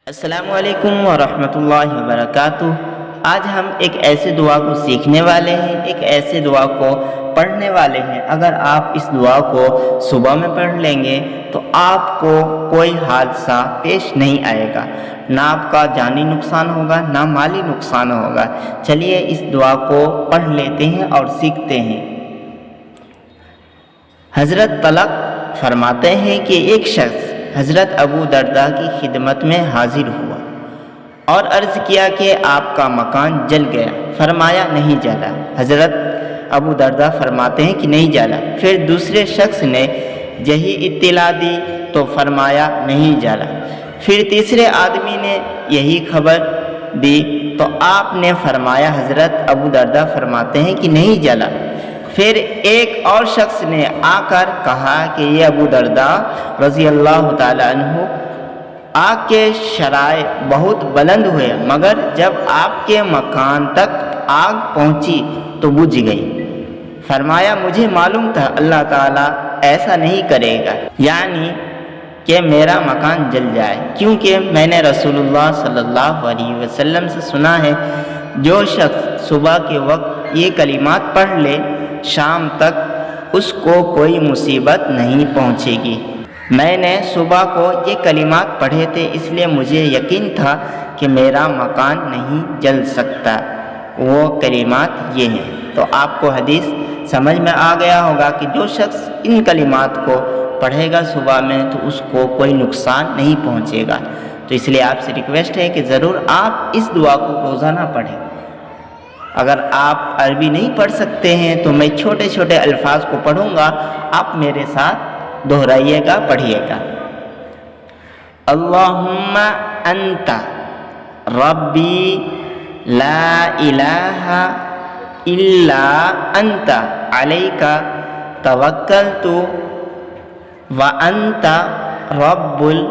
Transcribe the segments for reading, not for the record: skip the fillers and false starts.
अस्सलामुअलैकुम वरहमतुल्लाहि वबरकातुह। आज हम एक ऐसे दुआ को सीखने वाले हैं, एक ऐसे दुआ को पढ़ने वाले हैं। अगर आप इस दुआ को सुबह में पढ़ लेंगे तो आपको कोई हादसा पेश नहीं आएगा, ना आपका जानी नुकसान होगा ना माली नुकसान होगा। चलिए इस दुआ को पढ़ लेते हैं और सीखते हैं। हज़रत तलक फरमाते हैं कि एक शख्स हज़रत अबू दरदा की खिदमत में हाजिर हुआ और अर्ज़ किया कि आपका मकान जल गया। फरमाया नहीं जला। हज़रत अबू दरदा फरमाते हैं कि नहीं जला। फिर दूसरे शख्स ने यही इत्तला दी तो फरमाया नहीं जला। फिर तीसरे आदमी ने यही खबर दी तो आपने फरमाया, हज़रत अबू दरदा फरमाते हैं कि नहीं जला। फिर एक और शख्स ने आकर कहा कि ये अबू दरदा रज़ी अल्लाह ताला अन्हु, आग के शराए बहुत बुलंद हुए मगर जब आपके मकान तक आग पहुंची तो बुझ गई। फरमाया मुझे मालूम था अल्लाह ताला ऐसा नहीं करेगा, यानी कि मेरा मकान जल जाए, क्योंकि मैंने रसूलुल्लाह सल्लल्लाहु अलैहि वसल्लम से सुना है जो शख्स सुबह के वक्त ये कलिमात पढ़ ले शाम तक उसको कोई मुसीबत नहीं पहुंचेगी। मैंने सुबह को ये कलिमात पढ़े थे, इसलिए मुझे यकीन था कि मेरा मकान नहीं जल सकता। वो कलिमात ये हैं। तो आपको हदीस समझ में आ गया होगा कि जो शख्स इन कलिमात को पढ़ेगा सुबह में तो उसको कोई नुकसान नहीं पहुंचेगा। तो इसलिए आपसे रिक्वेस्ट है कि ज़रूर आप इस दुआ को रोज़ाना पढ़ें। अगर आप अरबी नहीं पढ़ सकते हैं तो मैं छोटे छोटे अल्फाज को पढ़ूंगा, आप मेरे साथ दोहराइएगा, पढ़िएगा। अल्लाहुम्मा अंता रब्बी ला इलाहा इल्ला अंता अलैका तवक्कलतु व अंता रब्बुल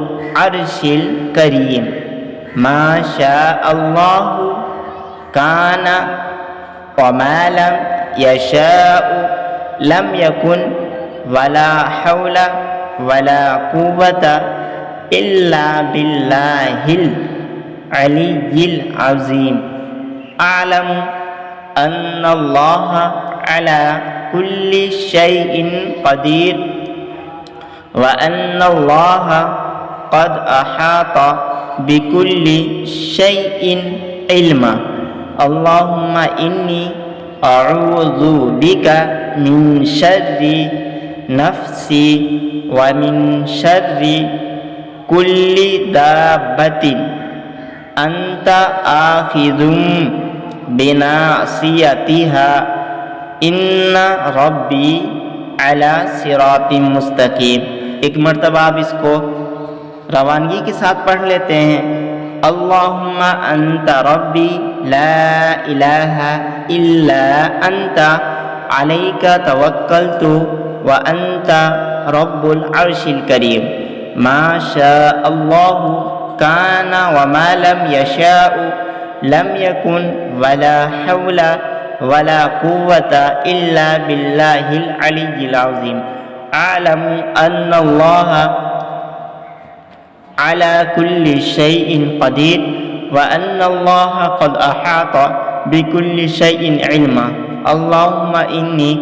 अर्शिल करीम मा शा अल्लाहु काना वमा लम यशाउ लम यकुन वला हौला वला कुव्वता इल्ला बिल्लाहिल अलिय्यिल अज़ीम। अअलमु अन्नल्लाह अला कुल्ली शैइन क़दीर व अन्नल्लाह क़द अहाता बिकुल्ली शैइन इल्मा। अल्लाहुम्मा इन्नी अऊज़ु बिका मिन शर्रि नफ्सी व मिन शर्रि कुल्ली दाब्बतिन अंता आखिज़ुम बिनासियतिहा इन्ना रब्बी अला सिरातिम मुस्तकीम। एक मरतबा आप इसको रवानगी के साथ पढ़ लेते हैं। अल्लाहुम्मा अंता रब्बी ला इलाहा इल्ला अंता अलैका तवक्कलतु व अंता रब्बुल अर्शिल करीम मा शा अल्लाहु काना व मा लम यशाउ लम यकुन वला हौला वला कुव्वता इल्ला बिल्लाहिल अलिय्यिल अज़ीम। अअलमु अन्नल्लाह अला कुल्ली शैइन क़दीर व अन्नल्लाह क़द अहाता बिकुल्ली शैइन इल्मा। अल्लाहुम्मा इन्नी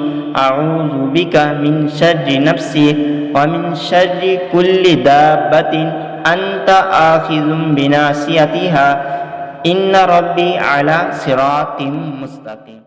अऊज़ु बिका मिन शर्रि नफ्सी व मिन शर्रि कुल्ली दाब्बतिन अंता आखिज़ुम बिनासियतिहा इन्ना रब्बी अला सिरातिम मुस्तकीम।